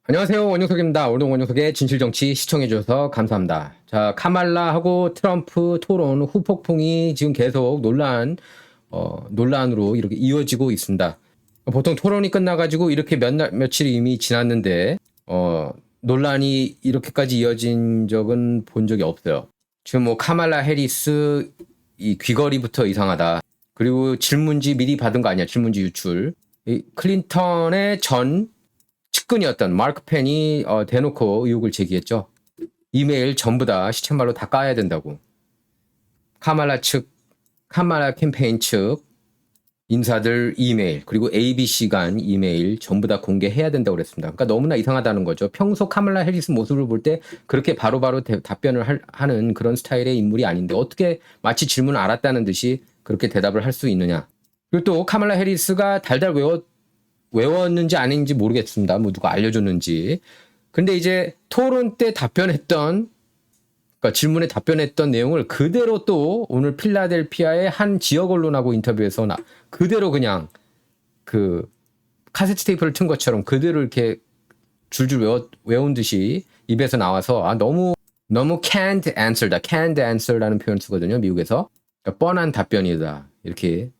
안녕하세요. 원영석입니다. 오늘도 원영석의 진실정치 시청해주셔서 감사합니다. 자, 카말라하고 트럼프 토론 후폭풍이 지금 계속 논란으로 이렇게 이어지고 있습니다. 보통 토론이 끝나가지고 이렇게 며칠이 이미 지났는데, 논란이 이렇게까지 이어진 적은 본 적이 없어요. 지금 뭐 카말라 해리스 이 귀걸이부터 이상하다. 그리고 질문지 미리 받은 거 아니야. 질문지 유출. 이 클린턴의 전 측근이었던 마크 펜이 대놓고 의혹을 제기했죠. 이메일 전부 다 시쳇말로 다 까야 된다고. 카말라 캠페인 측 인사들 이메일, 그리고 ABC 간 이메일 전부 다 공개해야 된다고 그랬습니다. 그러니까 너무나 이상하다는 거죠. 평소 카말라 해리스 모습을 볼 때 그렇게 바로바로 답변을 하는 그런 스타일의 인물이 아닌데 어떻게 마치 질문을 알았다는 듯이 그렇게 대답을 할 수 있느냐. 그리고 또 카말라 해리스가 달달 외웠는지 아닌지 모르겠습니다. 뭐 누가 알려줬는지. 근데 이제 토론 때 그러니까 질문에 답변했던 내용을 그대로 또 오늘 필라델피아의 한 지역 언론하고 인터뷰에서 그대로 그냥 그 카세트 테이프를 튼 것처럼 그대로 이렇게 줄줄 외운 듯이 입에서 나와서 너무 canned answer다. canned answer라는 표현을 쓰거든요. 미국에서. 그러니까 뻔한 답변이다. 이렇게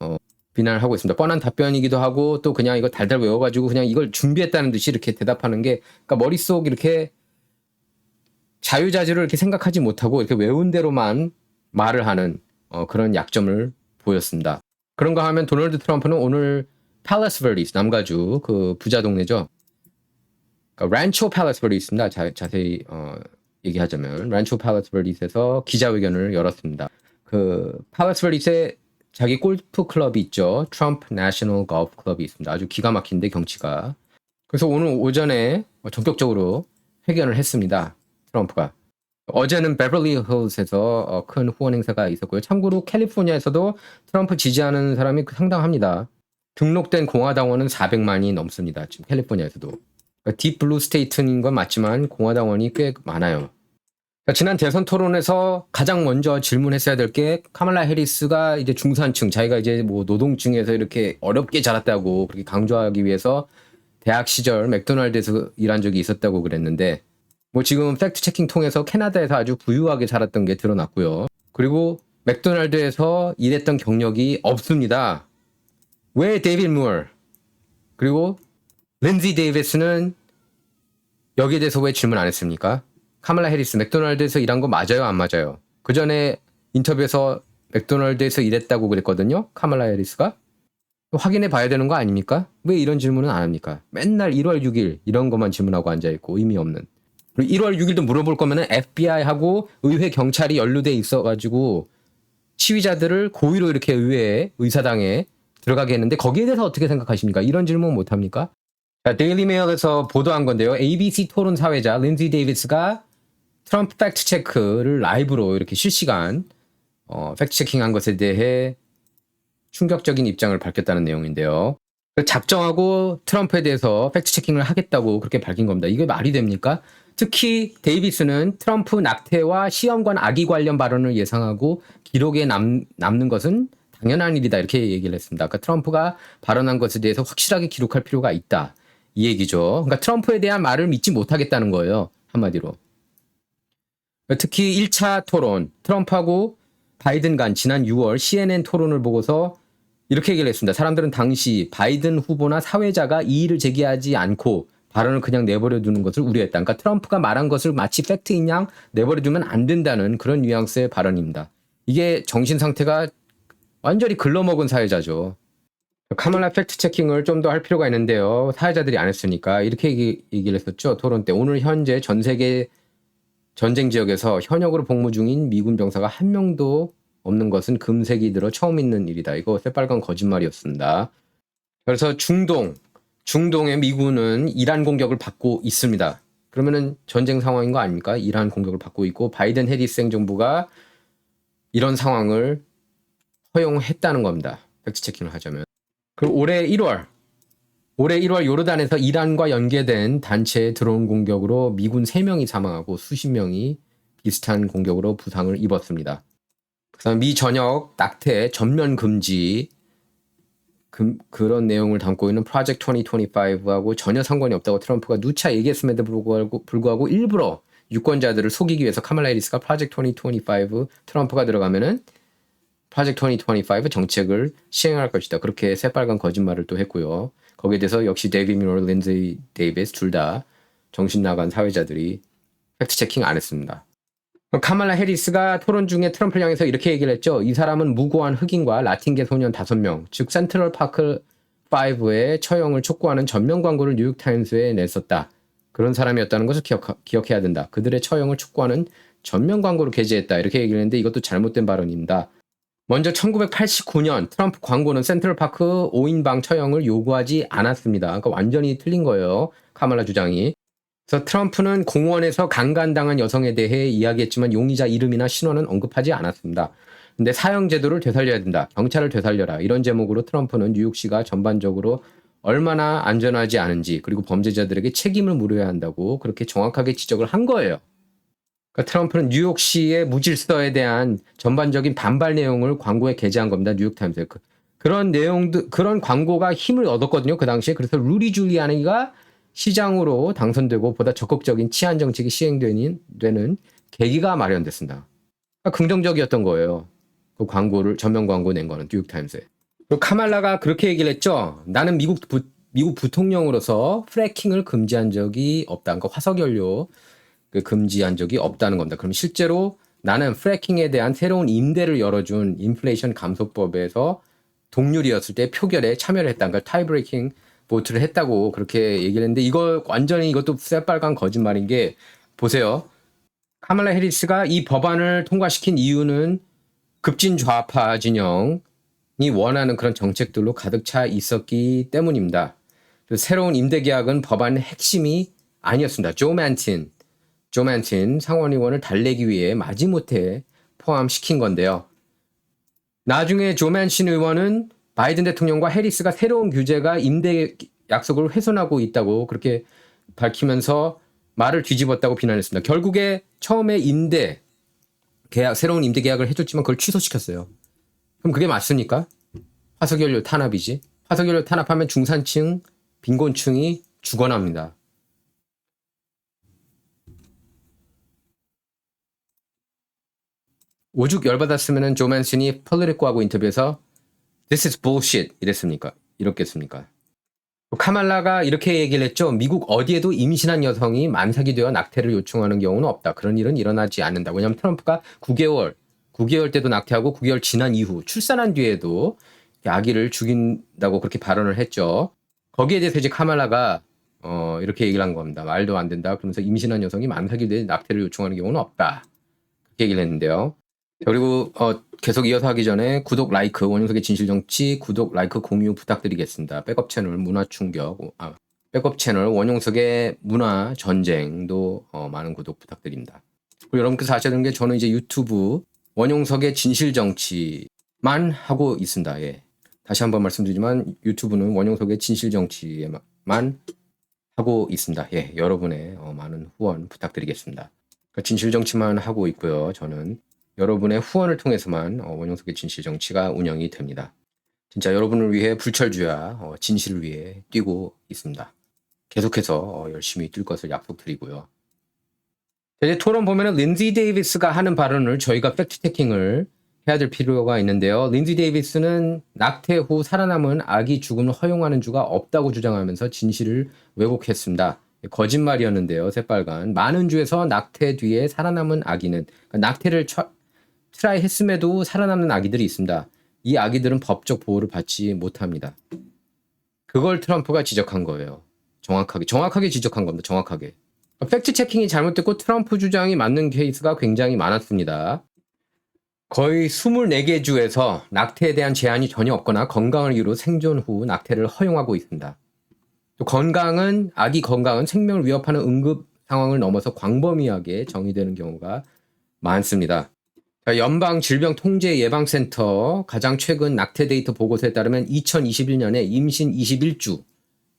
비난을 하고 있습니다. 뻔한 답변이기도 하고 또 그냥 이거 달달 외워가지고 그냥 이걸 준비했다는 듯이 이렇게 대답하는 게 그러니까 머릿속 이렇게 자유자재로 이렇게 생각하지 못하고 이렇게 외운 대로만 말을 하는 그런 약점을 보였습니다. 그런가 하면 도널드 트럼프는 오늘 팔레스 버디스 남가주 그 부자 동네죠. 그러니까 란초 팔레스 버디스입니다. 자세히 얘기하자면 란초 팔레스 버디스에서 기자회견을 열었습니다. 그 팔레스 버디스에 자기 골프 클럽이 있죠. 트럼프 내셔널 골프 클럽이 있습니다. 아주 기가 막힌데 경치가. 그래서 오늘 오전에 전격적으로 회견을 했습니다. 트럼프가. 어제는 베벌리 힐스에서 큰 후원 행사가 있었고요. 참고로 캘리포니아에서도 트럼프 지지하는 사람이 상당합니다. 등록된 공화당원은 400만이 넘습니다. 지금 캘리포니아에서도. 그러니까 딥 블루 스테이트인 건 맞지만 공화당원이 꽤 많아요. 그러니까 지난 대선 토론에서 가장 먼저 질문했어야 될 게 카말라 해리스가 이제 중산층, 자기가 이제 뭐 노동층에서 이렇게 어렵게 자랐다고 그렇게 강조하기 위해서 대학 시절 맥도날드에서 일한 적이 있었다고 그랬는데 뭐 지금 팩트 체킹 통해서 캐나다에서 아주 부유하게 살았던 게 드러났고요. 그리고 맥도날드에서 일했던 경력이 없습니다. 왜 데이빗 무어 그리고 린지 데이비스는 여기에 대해서 왜 질문 안 했습니까? 카말라 해리스 맥도날드에서 일한 거 맞아요, 안 맞아요? 그 전에 인터뷰에서 맥도날드에서 일했다고 그랬거든요. 카말라 해리스가. 확인해 봐야 되는 거 아닙니까? 왜 이런 질문은 안 합니까? 맨날 1월 6일 이런 것만 질문하고 앉아있고 의미 없는. 그리고 1월 6일도 물어볼 거면은 FBI하고 의회 경찰이 연루돼 있어가지고 시위자들을 고의로 이렇게 의회에 의사당에 들어가게 했는데 거기에 대해서 어떻게 생각하십니까? 이런 질문 못 합니까? 자, 데일리 메일에서 보도한 건데요. ABC 토론 사회자 린지 데이비스가 트럼프 팩트 체크를 라이브로 이렇게 실시간 팩트 체킹한 것에 대해 충격적인 입장을 밝혔다는 내용인데요. 작정하고 트럼프에 대해서 팩트 체킹을 하겠다고 그렇게 밝힌 겁니다. 이게 말이 됩니까? 특히 데이비스는 트럼프 낙태와 시험관 악의 관련 발언을 예상하고 기록에 남는 것은 당연한 일이다 이렇게 얘기를 했습니다. 그러니까 트럼프가 발언한 것에 대해서 확실하게 기록할 필요가 있다 이 얘기죠. 그러니까 트럼프에 대한 말을 믿지 못하겠다는 거예요. 한마디로. 특히 1차 토론 트럼프하고 바이든 간 지난 6월 CNN 토론을 보고서 이렇게 얘기를 했습니다. 사람들은 당시 바이든 후보나 사회자가 이의를 제기하지 않고 발언을 그냥 내버려 두는 것을 우려했다. 그러니까 트럼프가 말한 것을 마치 팩트인 양 내버려 두면 안 된다는 그런 뉘앙스의 발언입니다. 이게 정신 상태가 완전히 글러먹은 사회자죠. 카말라 팩트 체킹을 좀 더 할 필요가 있는데요. 사회자들이 안 했으니까 이렇게 얘기를 했었죠. 토론 때. 오늘 현재 전 세계 전쟁 지역에서 현역으로 복무 중인 미군 병사가 한 명도 없는 것은 금세기 들어 처음 있는 일이다. 이거 새빨간 거짓말이었습니다. 그래서 중동의 미군은 이란 공격을 받고 있습니다. 그러면은 전쟁 상황인 거 아닙니까? 이란 공격을 받고 있고 바이든 해리스 행정부가 이런 상황을 허용했다는 겁니다. 팩트 체킹을 하자면. 그리고 올해 1월 요르단에서 이란과 연계된 단체의 드론 공격으로 미군 3명이 사망하고 수십 명이 비슷한 공격으로 부상을 입었습니다. 그다음 미 전역 낙태 전면 금지 그런 내용을 담고 있는 프로젝트 2025하고 전혀 상관이 없다고 트럼프가 누차 얘기했음에도 불구하고 일부러 유권자들을 속이기 위해서 카말라 해리스가 프로젝트 2025 트럼프가 들어가면은 프로젝트 2025 정책을 시행할 것이다. 그렇게 새빨간 거짓말을 또 했고요. 거기에 대해서 역시 데이비드 밀러, 린지 데이비스 둘 다 정신 나간 사회자들이 팩트 체킹 안 했습니다. 카말라 해리스가 토론 중에 트럼프를 향해서 이렇게 얘기를 했죠. 이 사람은 무고한 흑인과 라틴계 소년 5명, 즉 센트럴 파크 5의 처형을 촉구하는 전면 광고를 뉴욕타임스에 냈었다. 그런 사람이었다는 것을 기억해야 된다. 그들의 처형을 촉구하는 전면 광고를 게재했다. 이렇게 얘기를 했는데 이것도 잘못된 발언입니다. 먼저 1989년 트럼프 광고는 센트럴파크 5인방 처형을 요구하지 않았습니다. 그러니까 완전히 틀린 거예요. 카말라 주장이. 그래서 트럼프는 공원에서 강간당한 여성에 대해 이야기했지만 용의자 이름이나 신원은 언급하지 않았습니다. 근데 사형 제도를 되살려야 된다. 경찰을 되살려라. 이런 제목으로 트럼프는 뉴욕시가 전반적으로 얼마나 안전하지 않은지 그리고 범죄자들에게 책임을 물어야 한다고 그렇게 정확하게 지적을 한 거예요. 그러니까 트럼프는 뉴욕시의 무질서에 대한 전반적인 반발 내용을 광고에 게재한 겁니다. 뉴욕타임스에. 그런 내용도, 그런 광고가 힘을 얻었거든요. 그 당시에. 그래서 루디 줄리아니가 시장으로 당선되고 보다 적극적인 치안 정책이 시행되는 계기가 마련됐습니다. 그러니까 긍정적이었던 거예요. 그 광고를, 전면 광고 낸 거는 뉴욕타임스에. 그리고 카말라가 그렇게 얘기를 했죠. 나는 미국 부통령으로서 프래킹을 금지한 적이 없다. 그러니까 화석연료 금지한 적이 없다는 겁니다. 그럼 실제로 나는 프래킹에 대한 새로운 임대를 열어준 인플레이션 감소법에서 동률이었을 때 표결에 참여를 했다. 그러니까 타이브레이킹 보트를 했다고 그렇게 얘기를 했는데 이거 완전히 이것도 새빨간 거짓말인 게 보세요. 카말라 해리스가 이 법안을 통과시킨 이유는 급진 좌파 진영이 원하는 그런 정책들로 가득 차 있었기 때문입니다. 새로운 임대 계약은 법안의 핵심이 아니었습니다. 조 맨틴 상원의원을 달래기 위해 마지못해 포함시킨 건데요. 나중에 조 맨신 의원은 바이든 대통령과 해리스가 새로운 규제가 임대 약속을 훼손하고 있다고 그렇게 밝히면서 말을 뒤집었다고 비난했습니다. 결국에 처음에 새로운 임대 계약을 해줬지만 그걸 취소시켰어요. 그럼 그게 맞습니까? 화석연료 탄압이지. 화석연료 탄압하면 중산층, 빈곤층이 죽어납니다. 오죽 열받았으면 조 맨슨이 폴리티코하고 인터뷰에서 This is bullshit 이랬겠습니까? 카말라가 이렇게 얘기를 했죠. 미국 어디에도 임신한 여성이 만삭이 되어 낙태를 요청하는 경우는 없다. 그런 일은 일어나지 않는다. 왜냐하면 트럼프가 9개월 때도 낙태하고 9개월 지난 이후 출산한 뒤에도 아기를 죽인다고 그렇게 발언을 했죠. 거기에 대해서 이제 카말라가 이렇게 얘기를 한 겁니다. 말도 안 된다. 그러면서 임신한 여성이 만삭이 되어 낙태를 요청하는 경우는 없다. 그렇게 얘기를 했는데요. 그리고 계속 이어서 하기 전에 구독, 라이크, 원용석의 진실정치 구독, 라이크, 공유 부탁드리겠습니다. 백업 채널 문화충격, 백업 채널 원용석의 문화전쟁도 많은 구독 부탁드립니다. 그리고 여러분께서 아셔야 되는 게 저는 이제 유튜브 원용석의 진실정치만 하고 있습니다. 예. 다시 한번 말씀드리지만 유튜브는 원용석의 진실정치만 하고 있습니다. 예, 여러분의 많은 후원 부탁드리겠습니다. 그러니까 진실정치만 하고 있고요. 저는 여러분의 후원을 통해서만 원용석의 진실정치가 운영이 됩니다. 진짜 여러분을 위해 불철주야 진실을 위해 뛰고 있습니다. 계속해서 열심히 뛸 것을 약속드리고요. 이제 토론 보면은 린지 데이비스가 하는 발언을 저희가 팩트체킹을 해야 될 필요가 있는데요. 린지 데이비스는 낙태 후 살아남은 아기 죽음을 허용하는 주가 없다고 주장하면서 진실을 왜곡했습니다. 거짓말이었는데요. 새빨간. 많은 주에서 낙태 뒤에 살아남은 아기는 그러니까 낙태를 트라이 했음에도 살아남는 아기들이 있습니다. 이 아기들은 법적 보호를 받지 못합니다. 그걸 트럼프가 지적한 거예요. 정확하게 지적한 겁니다. 정확하게. 팩트 체킹이 잘못됐고 트럼프 주장이 맞는 케이스가 굉장히 많았습니다. 거의 24개 주에서 낙태에 대한 제한이 전혀 없거나 건강을 이유로 생존 후 낙태를 허용하고 있습니다. 또 아기 건강은 생명을 위협하는 응급 상황을 넘어서 광범위하게 정의되는 경우가 많습니다. 연방질병통제예방센터 가장 최근 낙태 데이터 보고서에 따르면 2021년에 임신 21주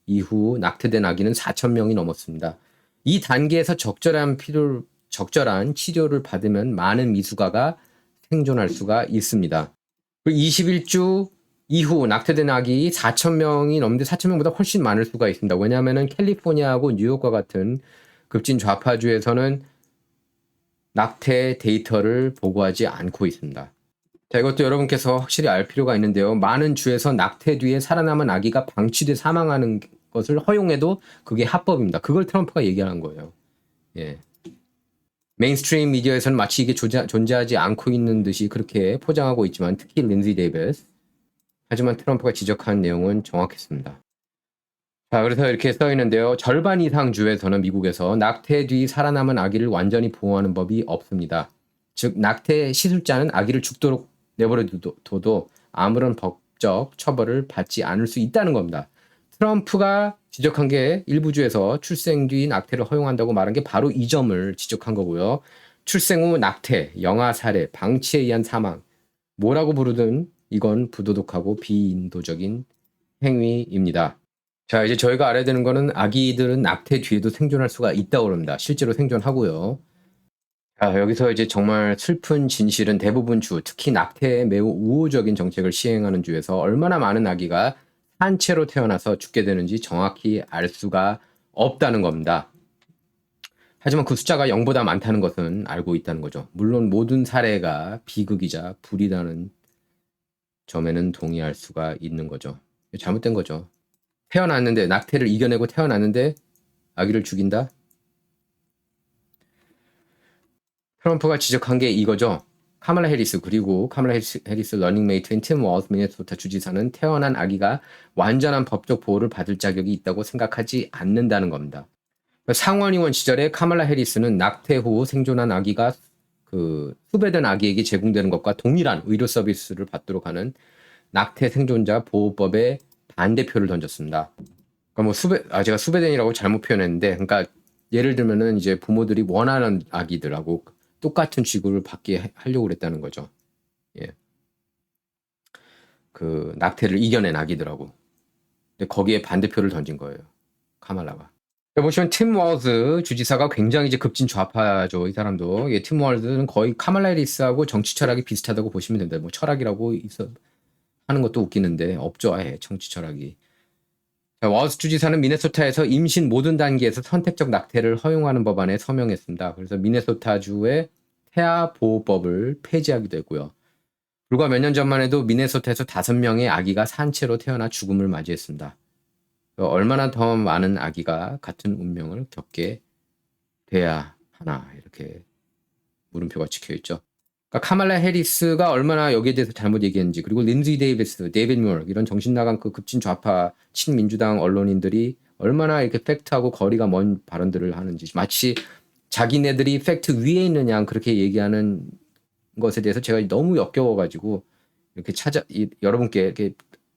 이후 낙태된 아기는 4,000명이 넘었습니다. 이 단계에서 적절한 치료를 받으면 많은 미숙아가 생존할 수가 있습니다. 21주 이후 낙태된 아기 4,000명이 넘는데 4,000명보다 훨씬 많을 수가 있습니다. 왜냐하면 캘리포니아하고 뉴욕과 같은 급진 좌파주에서는 낙태 데이터를 보고하지 않고 있습니다. 자, 이것도 여러분께서 확실히 알 필요가 있는데요. 많은 주에서 낙태 뒤에 살아남은 아기가 방치돼 사망하는 것을 허용해도 그게 합법입니다. 그걸 트럼프가 얘기하는 거예요. 예. 메인스트림 미디어에서는 마치 이게 존재하지 않고 있는 듯이 그렇게 포장하고 있지만 특히 린지 데이비스. 하지만 트럼프가 지적한 내용은 정확했습니다. 자, 그래서 이렇게 써 있는데요. 절반 이상 주에서는 미국에서 낙태 뒤 살아남은 아기를 완전히 보호하는 법이 없습니다. 즉 낙태 시술자는 아기를 죽도록 내버려둬도 아무런 법적 처벌을 받지 않을 수 있다는 겁니다. 트럼프가 지적한 게 일부 주에서 출생 뒤 낙태를 허용한다고 말한 게 바로 이 점을 지적한 거고요. 출생 후 낙태, 영아 살해, 방치에 의한 사망, 뭐라고 부르든 이건 부도덕하고 비인도적인 행위입니다. 자, 이제 저희가 알아야 되는 거는 아기들은 낙태 뒤에도 생존할 수가 있다고 합니다. 실제로 생존하고요. 자, 여기서 이제 정말 슬픈 진실은 대부분 주, 특히 낙태에 매우 우호적인 정책을 시행하는 주에서 얼마나 많은 아기가 산채로 태어나서 죽게 되는지 정확히 알 수가 없다는 겁니다. 하지만 그 숫자가 0보다 많다는 것은 알고 있다는 거죠. 물론 모든 사례가 비극이자 불이라는 점에는 동의할 수가 있는 거죠. 잘못된 거죠. 태어났는데 낙태를 이겨내고 태어났는데 아기를 죽인다? 트럼프가 지적한 게 이거죠. 카말라 해리스 그리고 카말라 해리스 러닝메이트인 팀 워즈 미네소타 주지사는 태어난 아기가 완전한 법적 보호를 받을 자격이 있다고 생각하지 않는다는 겁니다. 상원의원 시절에 카말라 해리스는 낙태 후 생존한 아기가 그 수배된 아기에게 제공되는 것과 동일한 의료 서비스를 받도록 하는 낙태 생존자 보호법에 반대표를 던졌습니다. 그러니까 뭐 제가 수배된이라고 잘못 표현했는데, 그러니까 예를 들면은 이제 부모들이 원하는 아기들하고 똑같은 취급을 받게 하려고 그랬다는 거죠. 예. 그 낙태를 이겨낸 아기들하고. 근데 거기에 반대표를 던진 거예요. 카말라가. 보시면 팀 월즈 주지사가 굉장히 이제 급진 좌파죠. 이 사람도. 예, 팀 월즈는 거의 카말라 해리스하고 정치 철학이 비슷하다고 보시면 됩니다. 뭐 철학이라고 하는 것도 웃기는데 없죠. 아예 정치 철학이. 자, 월즈 주지사는 미네소타에서 임신 모든 단계에서 선택적 낙태를 허용하는 법안에 서명했습니다. 그래서 미네소타주의 태아 보호법을 폐지하기도 했고요. 불과 몇 년 전만 해도 미네소타에서 5명의 아기가 산채로 태어나 죽음을 맞이했습니다. 얼마나 더 많은 아기가 같은 운명을 겪게 돼야 하나 이렇게 물음표가 찍혀있죠. 그러니까 카말라 해리스가 얼마나 여기에 대해서 잘못 얘기했는지, 그리고 린지 데이비스, 데이빗 뮤어 이런 정신나간 그 급진 좌파 친민주당 언론인들이 얼마나 이렇게 팩트하고 거리가 먼 발언들을 하는지, 마치 자기네들이 팩트 위에 있는 양 그렇게 얘기하는 것에 대해서 제가 너무 역겨워가지고 이렇게 여러분께 이렇게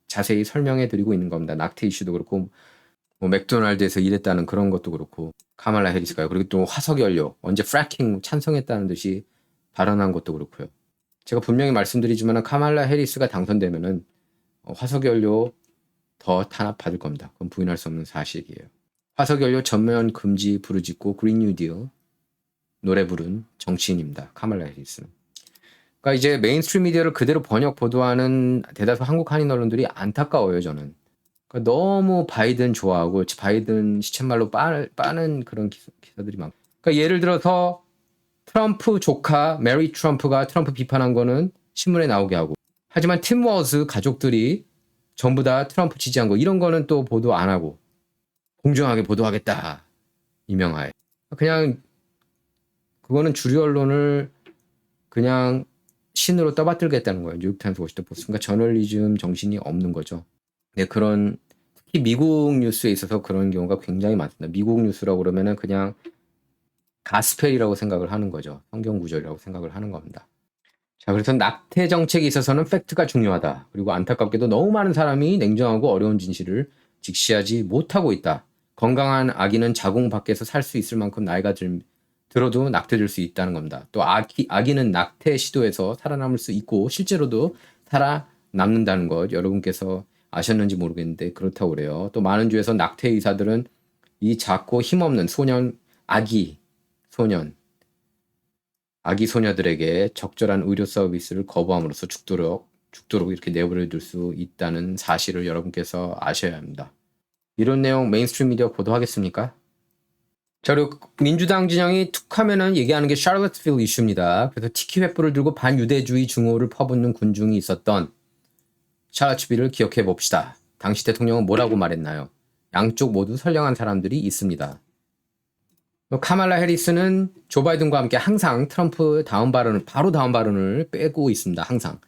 자세히 설명해 드리고 있는 겁니다. 낙태 이슈도 그렇고 뭐 맥도날드에서 일했다는 그런 것도 그렇고 카말라 해리스가요. 그리고 또 화석연료 언제 프래킹 찬성했다는 듯이 발언한 것도 그렇고요. 제가 분명히 말씀드리지만 카말라 해리스가 당선되면은 화석연료 더 탄압받을 겁니다. 그건 부인할 수 없는 사실이에요. 화석연료 전면 금지 부르짖고 그린 뉴딜 노래 부른 정치인입니다. 카말라 해리스는. 그러니까 이제 메인스트림 미디어를 그대로 번역 보도하는 대다수 한국 한인 언론들이 안타까워요. 저는. 그러니까 너무 바이든 좋아하고 바이든 시쳇말로 빠는 그런 기사들이 많고. 그러니까 예를 들어서 트럼프 조카 메리 트럼프가 트럼프 비판한 거는 신문에 나오게 하고, 하지만 팀 워즈 가족들이 전부 다 트럼프 지지한 거 이런 거는 또 보도 안 하고 공정하게 보도하겠다 이명하에. 그냥 그거는 주류 언론을 그냥 신으로 떠받들겠다는 거예요. 뉴욕타임스, 워싱턴 포스트. 그러니까 저널리즘 정신이 없는 거죠. 네, 특히 미국 뉴스에 있어서 그런 경우가 굉장히 많습니다. 미국 뉴스라고 그러면은 그냥 가스펠이라고 생각을 하는 거죠. 성경 구절이라고 생각을 하는 겁니다. 자, 그래서 낙태 정책에 있어서는 팩트가 중요하다. 그리고 안타깝게도 너무 많은 사람이 냉정하고 어려운 진실을 직시하지 못하고 있다. 건강한 아기는 자궁 밖에서 살 수 있을 만큼 나이가 들어도 낙태될 수 있다는 겁니다. 또 아기는 낙태 시도에서 살아남을 수 있고 실제로도 살아남는다는 것 여러분께서 아셨는지 모르겠는데 그렇다고 그래요. 또 많은 주에서 낙태 의사들은 이 작고 힘없는 아기 소녀들에게 적절한 의료 서비스를 거부함으로써 죽도록 죽도록 이렇게 내버려둘 수 있다는 사실을 여러분께서 아셔야 합니다. 이런 내용 메인스트림 미디어 보도하겠습니까? 자, 그리고 민주당 진영이 툭 하면은 얘기하는 게 샤를로트빌 이슈입니다. 그래서 티키 횃불을 들고 반유대주의 증오를 퍼붓는 군중이 있었던 샤를로트빌을 기억해 봅시다. 당시 대통령은 뭐라고 말했나요? 양쪽 모두 선량한 사람들이 있습니다. 카말라 해리스는 조 바이든과 함께 항상 트럼프 바로 다음 발언을 빼고 있습니다. 항상.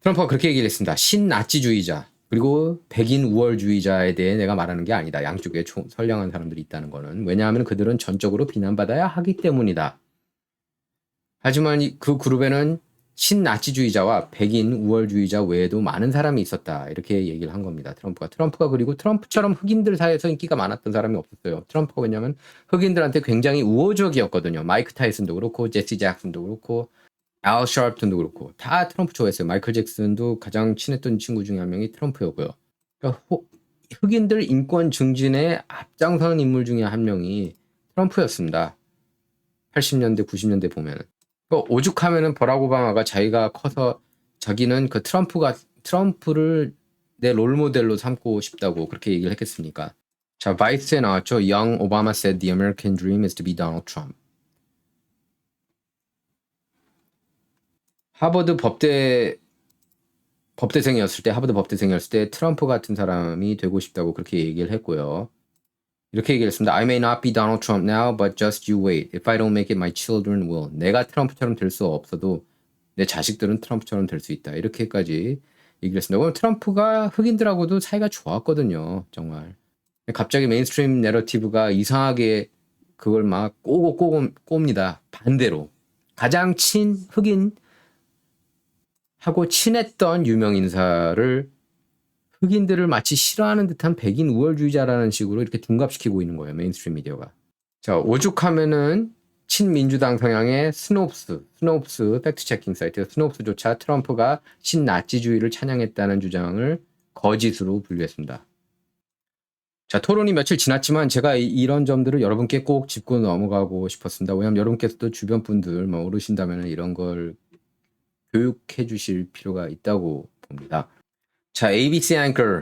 트럼프가 그렇게 얘기를 했습니다. 신나치주의자 그리고 백인 우월주의자에 대해 내가 말하는 게 아니다. 양쪽에 선량한 사람들이 있다는 거는. 왜냐하면 그들은 전적으로 비난받아야 하기 때문이다. 하지만 그 그룹에는 신나치주의자와 백인 우월주의자 외에도 많은 사람이 있었다. 이렇게 얘기를 한 겁니다. 트럼프가 그리고 트럼프처럼 흑인들 사이에서 인기가 많았던 사람이 없었어요. 트럼프가 왜냐하면 흑인들한테 굉장히 우호적이었거든요. 마이크 타이슨도 그렇고 제시 잭슨도 그렇고 알 샤프튼도 그렇고 다 트럼프 좋아했어요. 마이클 잭슨도 가장 친했던 친구 중에 한 명이 트럼프였고요. 그러니까 흑인들 인권 증진에 앞장서는 인물 중에 한 명이 트럼프였습니다. 80년대, 90년대 보면은. 오죽하면은 버락 오바마가 자기가 커서 자기는 그 트럼프를 내 롤모델로 삼고 싶다고 그렇게 얘기를 했겠습니까? 자, 바이스에 나왔죠. Young Obama said the American dream is to be Donald Trump. 하버드 법대생이었을 때 트럼프 같은 사람이 되고 싶다고 그렇게 얘기를 했고요. 이렇게 얘기를 했습니다. I may not be Donald Trump now, but just you wait. If I don't make it, my children will. 내가 트럼프처럼 될 수 없어도 내 자식들은 트럼프처럼 될 수 있다. 이렇게까지 얘기를 했습니다. 그럼 트럼프가 흑인들하고도 사이가 좋았거든요. 정말. 갑자기 메인스트림 내러티브가 이상하게 그걸 막 꼽니다. 반대로. 가장 흑인 하고 친했던 유명 인사를 흑인들을 마치 싫어하는 듯한 백인 우월주의자라는 식으로 이렇게 둔갑시키고 있는 거예요. 메인스트림 미디어가. 자, 오죽하면은 친민주당 성향의 스노프스 팩트 체킹 사이트 스노프스조차 트럼프가 신나치주의를 찬양했다는 주장을 거짓으로 분류했습니다. 자, 토론이 며칠 지났지만 제가 이런 점들을 여러분께 꼭 짚고 넘어가고 싶었습니다. 왜냐하면 여러분께서도 주변 분들 모르신다면 이런 걸 교육해 주실 필요가 있다고 봅니다. 자, ABC 앵커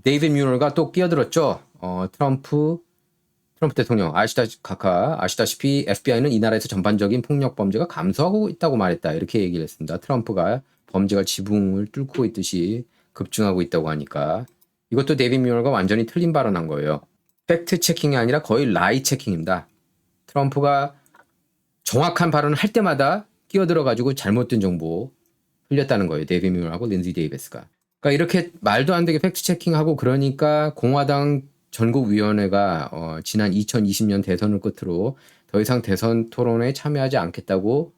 데이빗 뮤럴가 또 끼어들었죠. 트럼프 대통령 아시다시피 FBI는 이 나라에서 전반적인 폭력 범죄가 감소하고 있다고 말했다. 이렇게 얘기를 했습니다. 트럼프가 범죄가 지붕을 뚫고 있듯이 급증하고 있다고 하니까 이것도 데이빗 뮤럴가 완전히 틀린 발언한 거예요. 팩트 체킹이 아니라 거의 라이 체킹입니다. 트럼프가 정확한 발언을 할 때마다 끼어들어가지고 잘못된 정보 흘렸다는 거예요. 데이빗 뮤럴하고 린지 데이비스가. 그러니까 이렇게 말도 안 되게 팩트 체킹하고 그러니까 공화당 전국위원회가 지난 2020년 대선을 끝으로 더 이상 대선 토론에 참여하지 않겠다고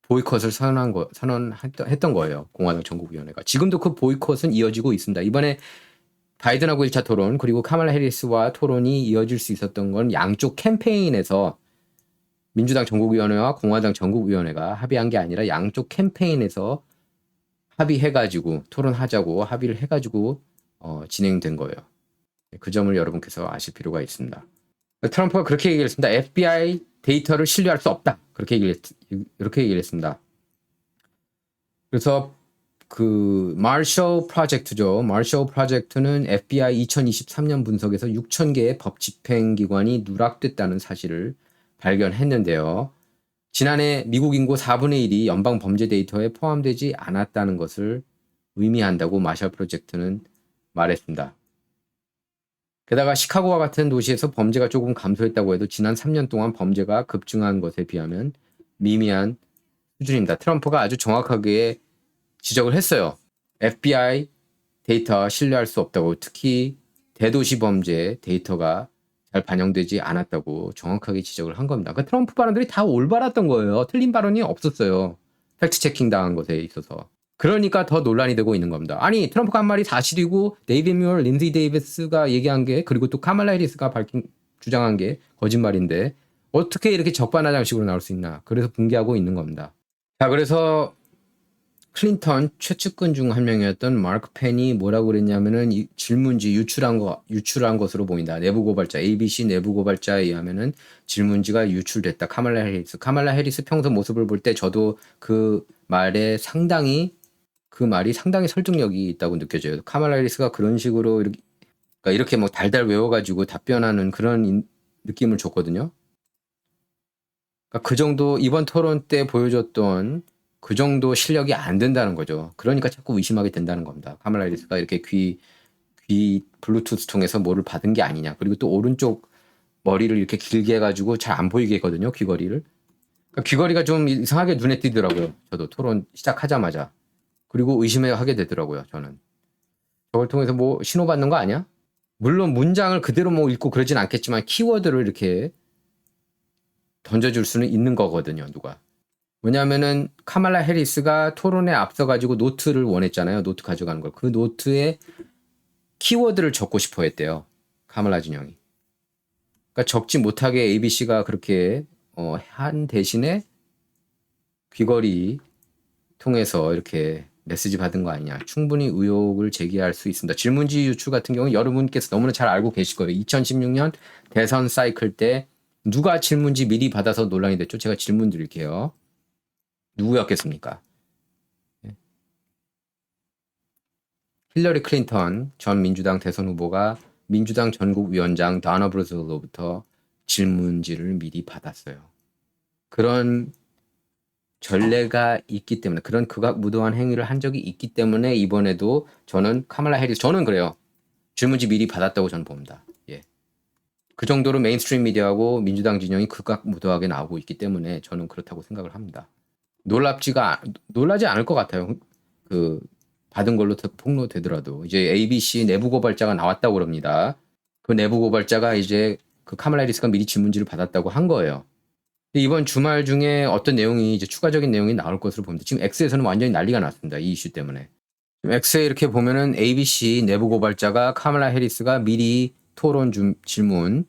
보이콧을 선언했던 거예요. 공화당 전국위원회가. 지금도 그 보이콧은 이어지고 있습니다. 이번에 바이든하고 1차 토론 그리고 카말라 해리스와 토론이 이어질 수 있었던 건 양쪽 캠페인에서 민주당 전국위원회와 공화당 전국위원회가 합의한 게 아니라 양쪽 캠페인에서 합의해가지고 토론하자고 합의를 해가지고 진행된 거예요. 그 점을 여러분께서 아실 필요가 있습니다. 트럼프가 그렇게 얘기를 했습니다. FBI 데이터를 신뢰할 수 없다. 이렇게 얘기를 했습니다. 그래서 그 마셜 프로젝트죠. 마셜 프로젝트는 FBI 2023년 분석에서 6,000개의 법 집행기관이 누락됐다는 사실을 발견했는데요. 지난해 미국 인구 4분의 1이 연방 범죄 데이터에 포함되지 않았다는 것을 의미한다고 마셜 프로젝트는 말했습니다. 게다가 시카고와 같은 도시에서 범죄가 조금 감소했다고 해도 지난 3년 동안 범죄가 급증한 것에 비하면 미미한 수준입니다. 트럼프가 아주 정확하게 지적을 했어요. FBI 데이터 신뢰할 수 없다고, 특히 대도시 범죄 데이터가 잘 반영되지 않았다고 정확하게 지적을 한 겁니다. 그러니까 트럼프 발언들이 다 올바랐던 거예요. 틀린 발언이 없었어요. 팩트 체킹 당한 것에 있어서. 그러니까 더 논란이 되고 있는 겁니다. 아니, 트럼프가 한 말이 사실이고 데이빗 뮤얼, 린지 데이비스가 얘기한 게, 그리고 또 카말라 해리스가 주장한 게 거짓말인데 어떻게 이렇게 적반하장식으로 나올 수 있나. 그래서 붕괴하고 있는 겁니다. 자, 그래서 클린턴 최측근 중 한 명이었던 마크 펜이 뭐라고 그랬냐면은 이 질문지 유출한 것으로 보인다. 내부 고발자 ABC 내부 고발자에 의하면은 질문지가 유출됐다. 카말라 해리스 평소 모습을 볼 때 저도 그 말이 상당히 설득력이 있다고 느껴져요. 카말라 해리스가 그런 식으로 그러니까 이렇게 뭐 달달 외워가지고 답변하는 그런 느낌을 줬거든요. 그러니까 그 정도 이번 토론 때 보여줬던 그 정도 실력이 안 된다는 거죠. 그러니까 자꾸 의심하게 된다는 겁니다. 카말라 해리스가 이렇게 귀 블루투스 통해서 뭐를 받은 게 아니냐. 그리고 또 오른쪽 머리를 이렇게 길게 해가지고 잘 안 보이게 했거든요. 귀걸이를. 그러니까 귀걸이가 좀 이상하게 눈에 띄더라고요. 저도 토론 시작하자마자. 그리고 의심하게 되더라고요. 저는. 저걸 통해서 뭐 신호받는 거 아니야? 물론 문장을 그대로 뭐 읽고 그러진 않겠지만 키워드를 이렇게 던져줄 수는 있는 거거든요. 누가. 왜냐하면은 카말라 해리스가 토론에 앞서가지고 노트를 원했잖아요. 노트 가져가는 걸. 그 노트에 키워드를 적고 싶어 했대요. 카말라 진영이. 그러니까 적지 못하게 ABC가 그렇게 한 대신에 귀걸이 통해서 이렇게 메시지 받은 거 아니냐. 충분히 의혹을 제기할 수 있습니다. 질문지 유출 같은 경우 여러분께서 너무나 잘 알고 계실 거예요. 2016년 대선 사이클 때 누가 질문지 미리 받아서 논란이 됐죠? 제가 질문 드릴게요. 누구였겠습니까? 힐러리 클린턴 전 민주당 대선 후보가 민주당 전국위원장 다나 브루슬로부터 질문지를 미리 받았어요. 그런 전례가 있기 때문에 그런 극악무도한 행위를 한 적이 있기 때문에 이번에도 저는 카말라 해리스 저는 그래요. 질문지 미리 받았다고 저는 봅니다. 예. 그 정도로 메인스트림 미디어하고 민주당 진영이 극악무도하게 나오고 있기 때문에 저는 그렇다고 생각을 합니다. 놀라지 않을 것 같아요. 그 받은 걸로 폭로되더라도 이제 ABC 내부 고발자가 나왔다고 그럽니다. 그 내부 고발자가 이제 그 카말라 해리스가 미리 질문지를 받았다고 한 거예요. 이번 주말 중에 어떤 내용이 이제 추가적인 내용이 나올 것으로 봅니다. 지금 X에서는 완전히 난리가 났습니다. 이 이슈 때문에. X에 이렇게 보면은 ABC 내부 고발자가 카말라 해리스가 미리 토론 질문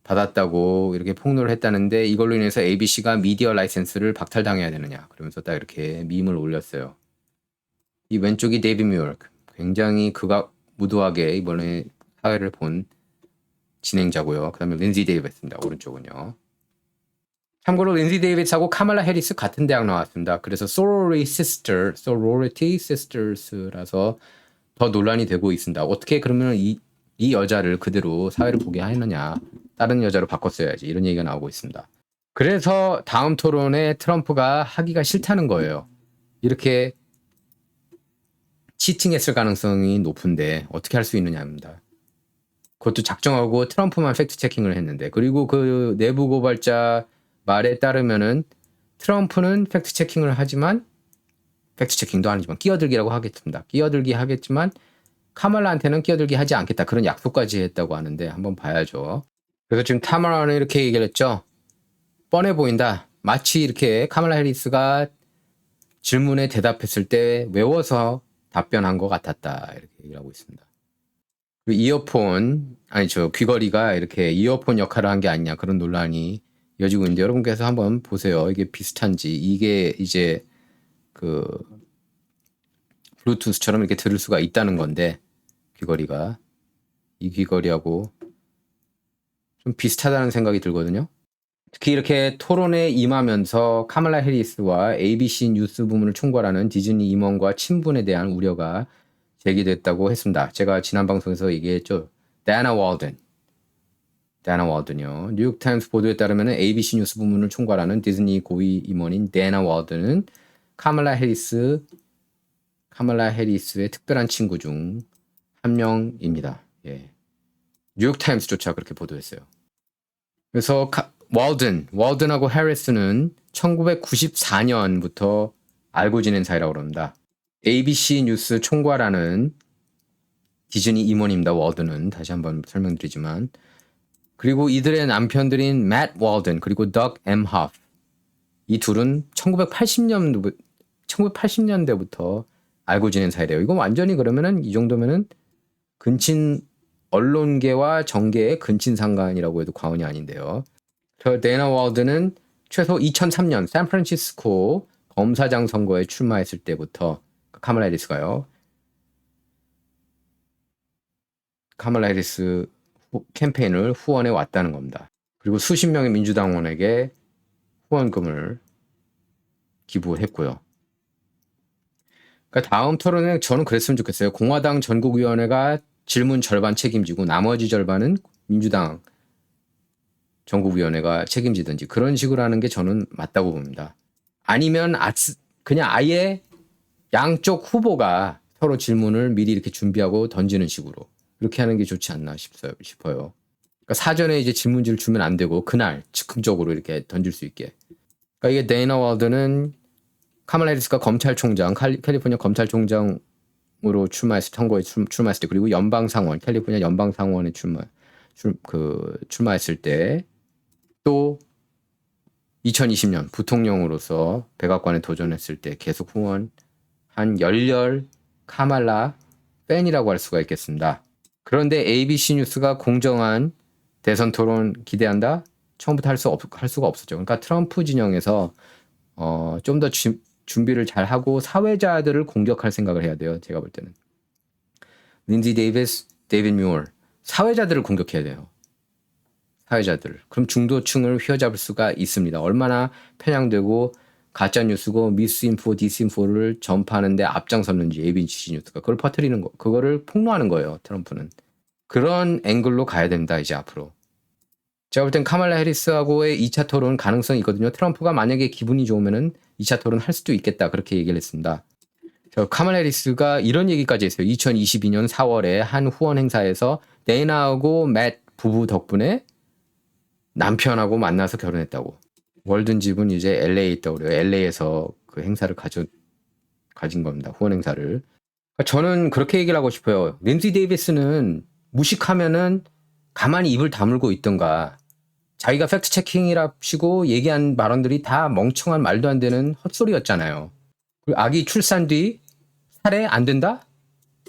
받았다고 이렇게 폭로를 했다는데 이걸로 인해서 ABC가 미디어 라이센스를 박탈당해야 되느냐 그러면서 딱 이렇게 밈을 올렸어요. 이 왼쪽이 데이비 뮤어크 굉장히 극악무도하게 이번에 사회를 본 진행자고요. 그 다음에 린지 데이비스입니다. 오른쪽은요. 참고로 린지 데이비스하고 카말라 해리스 같은 대학 나왔습니다. 그래서 sorority sisters라서 더 논란이 되고 있습니다. 어떻게 그러면 이 여자를 그대로 사회를 보게 하느냐. 다른 여자로 바꿨어야지. 이런 얘기가 나오고 있습니다. 그래서 다음 토론에 트럼프가 하기가 싫다는 거예요. 이렇게 치팅했을 가능성이 높은데 어떻게 할 수 있느냐입니다. 그것도 작정하고 트럼프만 팩트 체킹을 했는데 그리고 그 내부 고발자 말에 따르면은 트럼프는 팩트 체킹을 하지만 팩트 체킹도 아니지만 끼어들기라고 하겠습니다. 끼어들기 하겠지만 카말라한테는 끼어들기 하지 않겠다. 그런 약속까지 했다고 하는데 한번 봐야죠. 그래서 지금 카말라는 이렇게 얘기를 했죠. 뻔해 보인다. 마치 이렇게 카말라 해리스가 질문에 대답했을 때 외워서 답변한 것 같았다. 이렇게 얘기를 하고 있습니다. 귀걸이가 이렇게 이어폰 역할을 한 게 아니냐. 그런 논란이 이어지고 있는데 여러분께서 한번 보세요. 이게 비슷한지. 이게 이제 그 블루투스처럼 이렇게 들을 수가 있다는 건데 귀걸이가 이 귀걸이하고 좀 비슷하다는 생각이 들거든요. 특히 이렇게 토론에 임하면서 카말라 해리스와 ABC 뉴스 부문을 총괄하는 디즈니 임원과 친분에 대한 우려가 제기됐다고 했습니다. 제가 지난 방송에서 얘기했죠. 다나 월든이요. 뉴욕타임스 보도에 따르면 ABC 뉴스 부문을 총괄하는 디즈니 고위 임원인 다나 월든은 카말라 해리스의 특별한 친구 중 한 명입니다. 예. 뉴욕타임스조차 그렇게 보도했어요. 그래서 월든하고 해리스는 1994년부터 알고 지낸 사이라고 그럽니다. ABC 뉴스 총괄하는 디즈니 임원입니다. 월든은 다시 한번 설명드리지만 그리고 이들의 남편들인 맷 월든 그리고 덕 M. 허프 이 둘은 1980년대부터 알고 지낸 사이래요. 이거 완전히 그러면은 이 정도면은 근친 언론계와 정계의 근친 상간이라고 해도 과언이 아닌데요. 다나 월든은 최소 2003년 샌프란시스코 검사장 선거에 출마했을 때부터 카말라 해리스가요. 카말라 해리스 캠페인을 후원해 왔다는 겁니다. 그리고 수십 명의 민주당원에게 후원금을 기부했고요. 그러니까 다음 토론에 저는 그랬으면 좋겠어요. 공화당 전국위원회가 질문 절반 책임지고 나머지 절반은 민주당 전국위원회가 책임지든지 그런 식으로 하는 게 저는 맞다고 봅니다. 아니면 그냥 아예 양쪽 후보가 서로 질문을 미리 이렇게 준비하고 던지는 식으로 그렇게 하는 게 좋지 않나 싶어요. 그러니까 사전에 이제 질문지를 주면 안 되고 그날 즉흥적으로 이렇게 던질 수 있게. 그러니까 이게 데이나 왈드는 카말라 해리스가 검찰총장, 캘리포니아 검찰총장으로 선거에 출마했을 때, 그리고 연방상원, 캘리포니아 연방상원에 출마했을 때, 또 2020년 부통령으로서 백악관에 도전했을 때 계속 후원한 열렬 카말라 팬이라고 할 수가 있겠습니다. 그런데 ABC 뉴스가 공정한 대선 토론 기대한다? 처음부터 할 수가 없었죠. 그러니까 트럼프 진영에서 좀 더 준비를 잘 하고 사회자들을 공격할 생각을 해야 돼요. 제가 볼 때는. 린지 데이비스, 데이빗 뮤어. 사회자들을 공격해야 돼요. 사회자들. 그럼 중도층을 휘어잡을 수가 있습니다. 얼마나 편향되고 가짜뉴스고 미스인포, 디스인포를 전파하는데 앞장섰는지 ABC 뉴스가 그걸 퍼뜨리는 거, 그거를 폭로하는 거예요. 트럼프는. 그런 앵글로 가야 된다 이제 앞으로. 제가 볼 땐 카말라 해리스하고의 2차 토론 가능성이 있거든요. 트럼프가 만약에 기분이 좋으면은 2차 토론 할 수도 있겠다 그렇게 얘기를 했습니다. 카말라 해리스가 이런 얘기까지 했어요. 2022년 4월에 한 후원 행사에서 데이나하고 맷 부부 덕분에 남편하고 만나서 결혼했다고. 월든 집은 이제 LA에 있다고 그래요. LA에서 그 행사를 가진 겁니다. 후원 행사를. 그러니까 저는 그렇게 얘기를 하고 싶어요. 린지 데이비스는 무식하면은 가만히 입을 다물고 있던가 자기가 팩트 체킹이랍시고 얘기한 발언들이 다 멍청한 말도 안 되는 헛소리였잖아요. 그리고 아기 출산 뒤 살해 안 된다?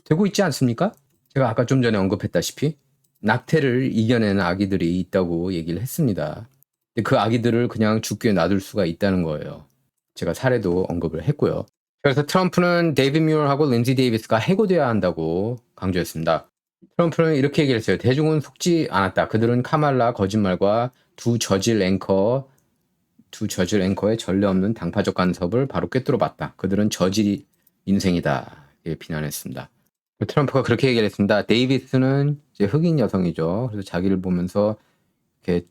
되고 있지 않습니까? 제가 아까 좀 전에 언급했다시피 낙태를 이겨내는 아기들이 있다고 얘기를 했습니다. 근데 그 아기들을 그냥 죽게 놔둘 수가 있다는 거예요. 제가 사례도 언급을 했고요. 그래서 트럼프는 데이빗 뮤어하고 린지 데이비스가 해고되어야 한다고 강조했습니다. 트럼프는 이렇게 얘기를 했어요. 대중은 속지 않았다. 그들은 카말라 거짓말과 두 저질 앵커의 전례 없는 당파적 간섭을 바로 꿰뚫어 봤다. 그들은 저질 인생이다. 이렇게 비난했습니다. 트럼프가 그렇게 얘기를 했습니다. 데이비스는 이제 흑인 여성이죠. 그래서 자기를 보면서 이렇게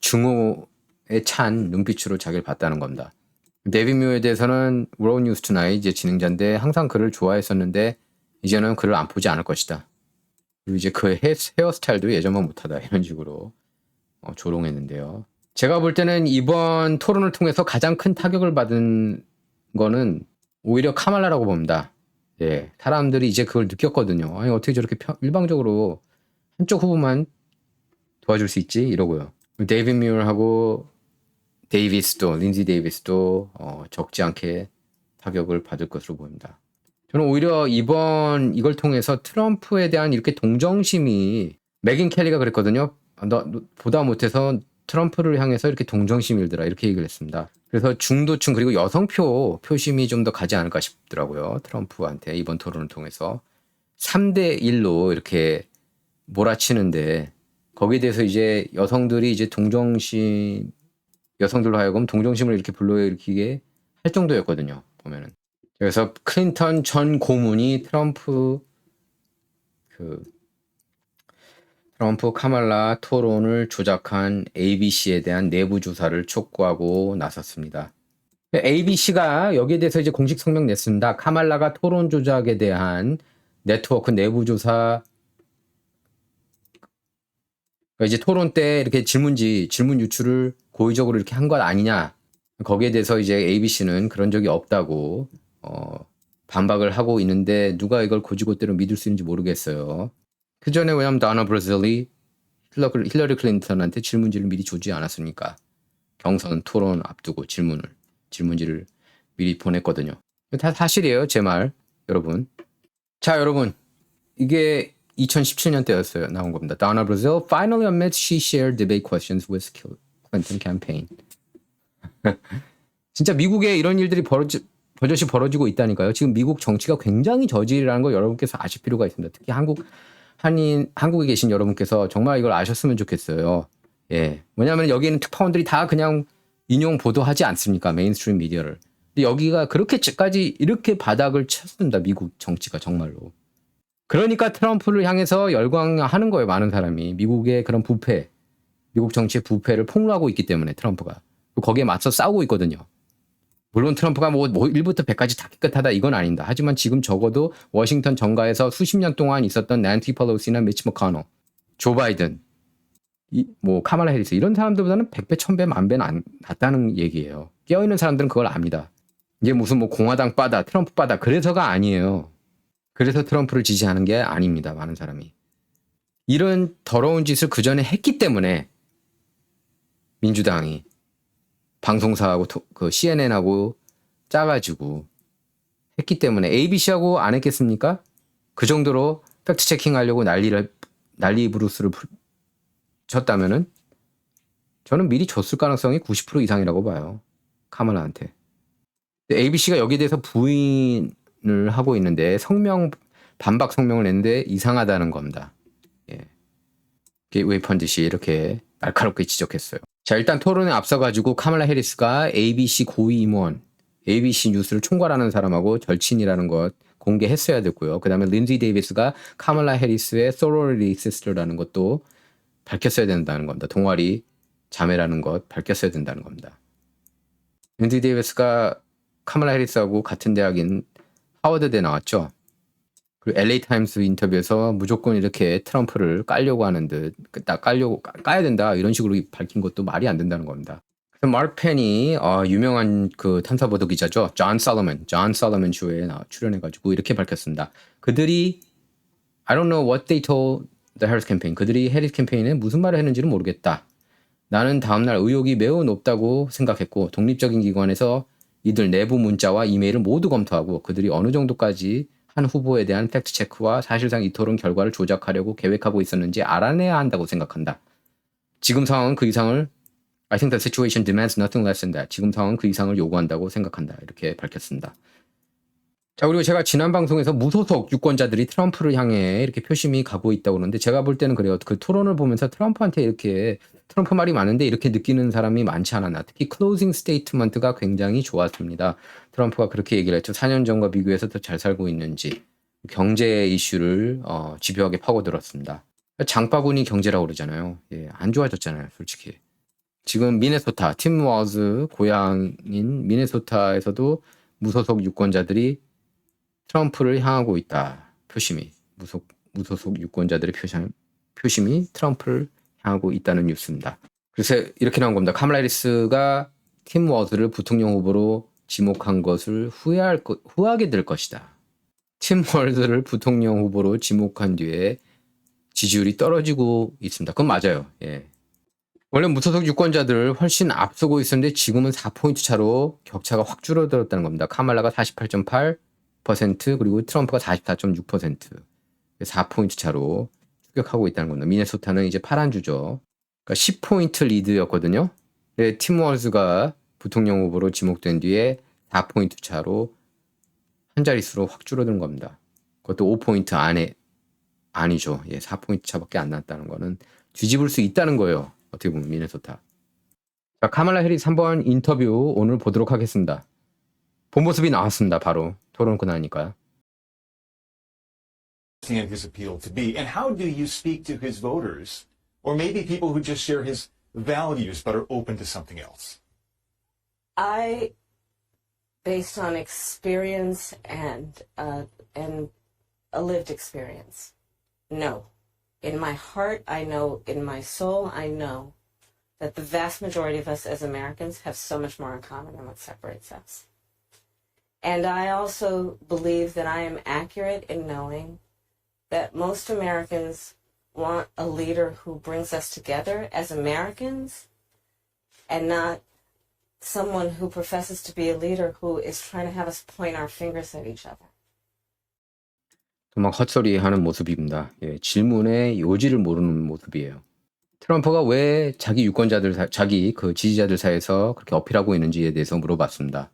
증오에 찬 눈빛으로 자기를 봤다는 겁니다. 데이빗 뮤어에 대해서는 World News Tonight 이제 진행자인데 항상 그를 좋아했었는데 이제는 그를 안 보지 않을 것이다. 그리고 이제 그 헤어스타일도 예전만 못하다 이런 식으로 조롱했는데요. 제가 볼 때는 이번 토론을 통해서 가장 큰 타격을 받은 거는 오히려 카말라라고 봅니다. 예, 사람들이 이제 그걸 느꼈거든요. 아니 어떻게 저렇게 일방적으로 한쪽 후보만 도와줄 수 있지? 이러고요. 데이빗 뮤어하고 린지 데이비스도 적지 않게 타격을 받을 것으로 보입니다. 저는 오히려 이걸 통해서 트럼프에 대한 이렇게 동정심이 맥인 켈리가 그랬거든요. 보다 못해서 트럼프를 향해서 이렇게 동정심이 일더라 이렇게 얘기를 했습니다. 그래서 중도층 그리고 여성표 표심이 좀 더 가지 않을까 싶더라고요. 트럼프한테 이번 토론을 통해서 3대 1로 이렇게 몰아치는데 거기에 대해서 이제 여성들이 이제 여성들로 하여금 동정심을 이렇게 불러일으키게 할 정도였거든요. 보면은. 그래서 클린턴 전 고문이 트럼프 카말라 토론을 조작한 ABC에 대한 내부 조사를 촉구하고 나섰습니다. ABC가 여기에 대해서 이제 공식 성명 냈습니다. 카말라가 토론 조작에 대한 네트워크 내부 조사 이제 토론 때 이렇게 질문 유출을 고의적으로 이렇게 한 것 아니냐. 거기에 대해서 이제 ABC는 그런 적이 없다고 반박을 하고 있는데 누가 이걸 고지고대로 믿을 수 있는지 모르겠어요. 그 전에 왜냐면 다나 브라질이 힐러리 클린턴한테 질문지를 미리 주지 않았으니까 경선 토론 앞두고 질문지를 미리 보냈거든요. 다 사실이에요, 제 말, 여러분. 자, 여러분, 이게 2017년 때였어요. 나온 겁니다. Donna Brazile finally admits she shared debate questions with Clinton campaign. 진짜 미국에 이런 일들이 버젓이 벌어지고 있다니까요. 지금 미국 정치가 굉장히 저질이라는 걸 여러분께서 아실 필요가 있습니다. 특히 한국에 계신 여러분께서 정말 이걸 아셨으면 좋겠어요. 예. 왜냐하면 여기는 특파원들이 다 그냥 인용 보도하지 않습니까? 메인스트림 미디어를. 근데 여기가 그렇게까지 이렇게 바닥을 쳤습니다. 미국 정치가 정말로. 그러니까 트럼프를 향해서 열광하는 거예요. 많은 사람이. 미국의 그런 부패, 미국 정치의 부패를 폭로하고 있기 때문에 트럼프가. 거기에 맞서 싸우고 있거든요. 물론 트럼프가 뭐 1부터 100까지 다 깨끗하다 이건 아닙니다. 하지만 지금 적어도 워싱턴 정가에서 수십 년 동안 있었던 낸시 펠로시나 미치 머카노, 조 바이든, 뭐 카말라 해리스 이런 사람들보다는 100배, 1000배, 만배는 낫다는 얘기예요. 깨어있는 사람들은 그걸 압니다. 이게 무슨 뭐 공화당 빠다, 트럼프 빠다 그래서가 아니에요. 그래서 트럼프를 지지하는 게 아닙니다. 많은 사람이. 이런 더러운 짓을 그 전에 했기 때문에 민주당이 방송사하고 그 CNN하고 짜가지고 했기 때문에 ABC하고 안 했겠습니까? 그 정도로 팩트 체킹하려고 난리 브루스를 쳤다면은 저는 미리 줬을 가능성이 90% 이상이라고 봐요. 카멀라한테. ABC가 여기에 대해서 부인을 하고 있는데 반박 성명을 냈는데 이상하다는 겁니다. 예. 웨이 펀디시 이렇게 날카롭게 지적했어요. 자, 일단 토론에 앞서가지고 카멀라 해리스가 ABC 고위 임원, ABC 뉴스를 총괄하는 사람하고 절친이라는 것 공개했어야 됐고요. 그 다음에 린지 데이비스가 카멀라 해리스의 sorority sister라는 것도 밝혔어야 된다는 겁니다. 동아리 자매라는 것 밝혔어야 된다는 겁니다. 린지 데이비스가 카멀라 해리스하고 같은 대학인 하워드대 나왔죠. 그리고 LA 타임스 인터뷰에서 무조건 이렇게 트럼프를 깔려고 하는 듯, 까야 된다 이런 식으로 밝힌 것도 말이 안 된다는 겁니다. 그래서 마크 펜이 유명한 그 탐사보도 기자죠. 존 솔로몬 쇼에 출연해가지고 이렇게 밝혔습니다. 그들이 I don't know what they told the Harris campaign. 그들이 해리스 캠페인에 무슨 말을 했는지는 모르겠다. 나는 다음날 의혹이 매우 높다고 생각했고 독립적인 기관에서 이들 내부 문자와 이메일을 모두 검토하고 그들이 어느 정도까지 한 후보에 대한 팩트체크와 사실상 이 토론 결과를 조작하려고 계획하고 있었는지 알아내야 한다고 생각한다. 지금 상황은 그 이상을 I think the situation demands nothing less than that. 지금 상황은 그 이상을 요구한다고 생각한다. 이렇게 밝혔습니다. 자, 그리고 제가 지난 방송에서 무소속 유권자들이 트럼프를 향해 이렇게 표심이 가고 있다고 그러는데 제가 볼 때는 그래요. 그 토론을 보면서 트럼프한테 이렇게 트럼프 말이 많은데 이렇게 느끼는 사람이 많지 않았나. 특히 클로징 스테이트먼트가 굉장히 좋았습니다. 트럼프가 그렇게 얘기를 했죠. 4년 전과 비교해서 더 잘 살고 있는지 경제 이슈를 집요하게 파고들었습니다. 장바구니 경제라고 그러잖아요. 예, 안 좋아졌잖아요. 솔직히. 지금 미네소타, 팀 워즈 고향인 미네소타에서도 무소속 유권자들이 트럼프를 향하고 있다. 표심이. 무소속 유권자들의 표심이 트럼프를 향하고 있다는 뉴스입니다. 그래서 이렇게 나온 겁니다. 카멀라 해리스가 팀 워즈를 부통령 후보로 지목한 것을 후회하게 될 것이다. 팀 워즈를 부통령 후보로 지목한 뒤에 지지율이 떨어지고 있습니다. 그건 맞아요. 예. 원래 무소속 유권자들 훨씬 앞서고 있었는데 지금은 4포인트 차로 격차가 확 줄어들었다는 겁니다. 카멀라가 48.8% 그리고 트럼프가 44.6% 4포인트 차로 추격하고 있다는 겁니다. 미네소타는 이제 파란 주죠. 그러니까 10포인트 리드였거든요. 팀 월즈가 부통령 후보로 지목된 뒤에 4포인트 차로 한 자릿수로 확 줄어든 겁니다. 그것도 5포인트 아니죠. 예, 4포인트 차밖에 안 났다는 거는 뒤집을 수 있다는 거예요. 어떻게 보면 미네소타. 자, 카멀라 해리스 한번 인터뷰 오늘 보도록 하겠습니다. 본 모습이 나왔습니다. 바로 토론 끝나니까. Of his appeal to be, and how do you speak to his voters, or maybe people who just share his values but are open to something else? Based on experience and a lived experience, no. In my heart, I know, in my soul, I know that the vast majority of us as Americans have so much more in common than what separates us. And I also believe that I am accurate in knowing that most Americans want a leader who brings us together as Americans and not someone who professes to be a leader who is trying to have us point our fingers at each other. 막 헛소리 하는 모습입니다. 예, 질문에 요지를 모르는 모습이에요. 트럼프가 왜 자기 자기 그 지지자들 사이에서 그렇게 어필하고 있는지에 대해서 물어봤습니다.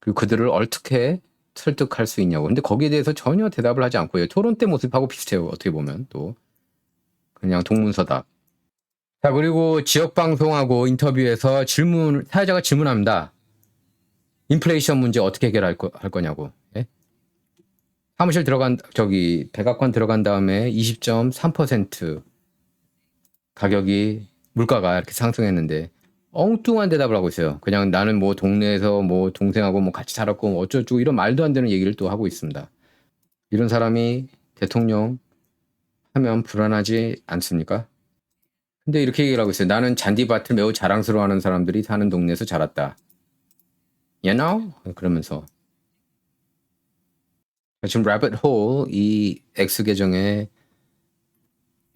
그리고 그들을 어떻게 설득할 수 있냐고. 근데 거기에 대해서 전혀 대답을 하지 않고요. 토론 때 모습하고 비슷해요. 어떻게 보면 또 그냥 동문서답. 자, 그리고 지역 방송하고 인터뷰에서 사회자가 질문합니다. 인플레이션 문제 어떻게 할 거냐고. 예? 사무실 백악관 들어간 다음에 20.3% 가격이 물가가 이렇게 상승했는데 엉뚱한 대답을 하고 있어요. 그냥 나는 뭐 동네에서 뭐 동생하고 뭐 같이 살았고 뭐 어쩌고 이런 말도 안 되는 얘기를 또 하고 있습니다. 이런 사람이 대통령 하면 불안하지 않습니까? 근데 이렇게 얘기를 하고 있어요. 나는 잔디밭을 매우 자랑스러워하는 사람들이 사는 동네에서 자랐다. You know? 그러면서 지금 Rabbit Hole 이 X계정에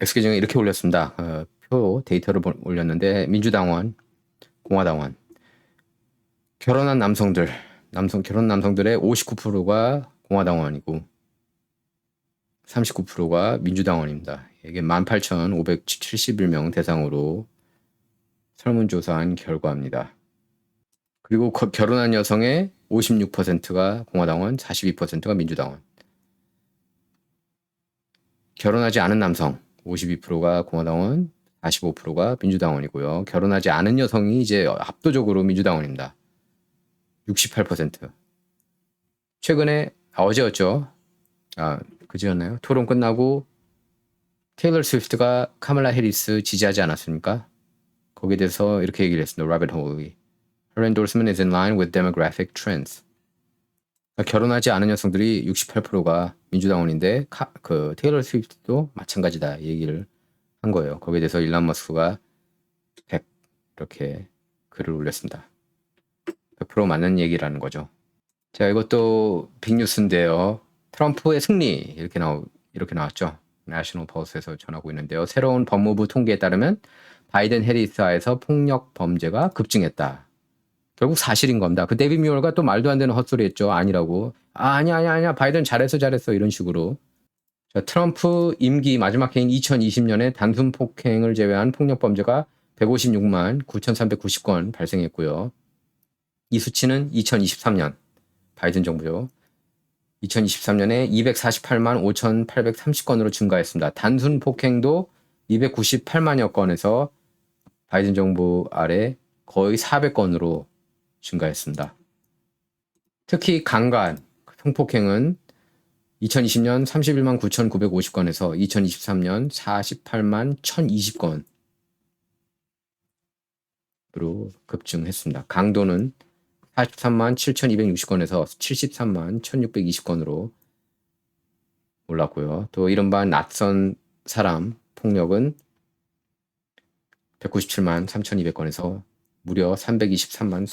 이렇게 올렸습니다. 표 데이터를 올렸는데 민주당원, 공화당원 결혼 남성들의 59%가 공화당원이고 39%가 민주당원입니다. 이게 18,571명 대상으로 설문조사한 결과입니다. 그리고 결혼한 여성의 56%가 공화당원, 42%가 민주당원. 결혼하지 않은 남성 52%가 공화당원, 45%가 민주당원이고요. 결혼하지 않은 여성이 이제 압도적으로 민주당원입니다. 68%. 최근에 어제였죠. 그제였나요? 토론 끝나고 테일러 스위프트가 카멀라 해리스 지지하지 않았습니까? 거기에 대해서 이렇게 얘기를 했습니다. 라빗 홀이. Her endorsement is in line with demographic trends. 그러니까 결혼하지 않은 여성들이 68%가 민주당원인데 그 테일러 스위프트도 마찬가지다 얘기를 한 거예요. 거기에 대해서 일론 머스크가 100 이렇게 글을 올렸습니다. 100% 맞는 얘기라는 거죠. 자, 이것도 빅뉴스인데요. 트럼프의 승리 이렇게 나왔죠. 내셔널 포스트에서 전하고 있는데요. 새로운 법무부 통계에 따르면 바이든 해리스하에서 폭력 범죄가 급증했다. 결국 사실인 겁니다. 그 데이빗 뮤얼가 또 말도 안 되는 헛소리 했죠. 아니라고. 아니야. 바이든 잘했어. 이런 식으로. 자, 트럼프 임기 마지막 해인 2020년에 단순 폭행을 제외한 폭력 범죄가 156만 9,390건 발생했고요. 이 수치는 2023년 바이든 정부죠. 2023년에 248만 5,830건으로 증가했습니다. 단순 폭행도 298만여 건에서 바이든 정부 아래 거의 400건으로 증가했습니다. 특히 강간, 성폭행은 2020년 31만 9,950건에서 2023년 48만 1,020건으로 급증했습니다. 강도는 43만 7,260건에서 73만 1,620건으로 올랐고요. 또 이른바 낯선 사람 폭력은 197만 3,200건에서 무려 323만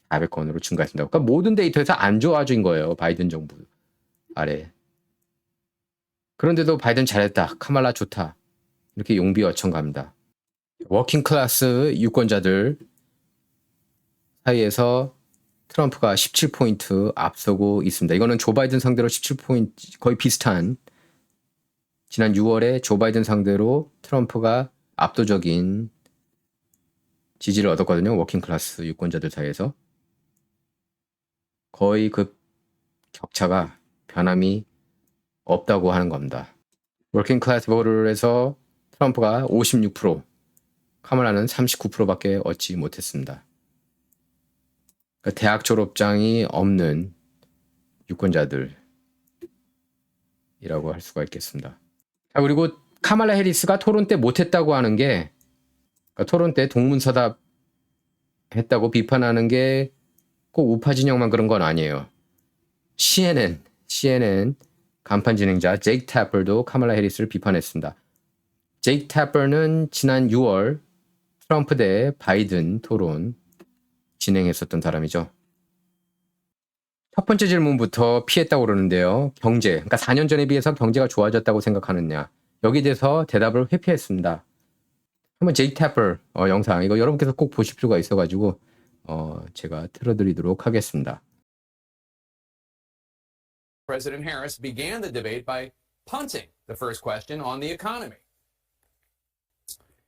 3,400건으로 증가했습니다. 그러니까 모든 데이터에서 안 좋아진 거예요. 바이든 정부 아래. 그런데도 바이든 잘했다. 카말라 좋다. 이렇게 용비어천갑니다. 워킹 클래스 유권자들 사이에서 트럼프가 17포인트 앞서고 있습니다. 이거는 조 바이든 상대로 17포인트 거의 비슷한 지난 6월에 조 바이든 상대로 트럼프가 압도적인 지지를 얻었거든요. 워킹 클래스 유권자들 사이에서. 거의 그 격차가 변함이 없다고 하는 겁니다. 워킹 클래스 보러에서 트럼프가 56%, 카멀라는 39%밖에 얻지 못했습니다. 그러니까 대학 졸업장이 없는 유권자들이라고 할 수가 있겠습니다. 자, 그리고 카말라 해리스가 토론 때 못했다고 하는 게, 그러니까 토론 때 동문서답 했다고 비판하는 게 꼭 우파 진영만 그런 건 아니에요. CNN 간판 진행자 제이크 태퍼도 카말라 해리스를 비판했습니다. 제이크 태퍼는 지난 6월 트럼프 대 바이든 토론 진행했었던 사람이죠. 첫 번째 질문부터 피했다고 그러는데요. 경제, 그러니까 4년 전에 비해서 경제가 좋아졌다고 생각하느냐. 여기에 대해서 대답을 회피했습니다. 한번 제이크 태퍼 영상, 이거 여러분께서 꼭 보실 필요가 있어가지고 제가 틀어드리도록 하겠습니다. President Harris began the debate by punting the first question on the economy.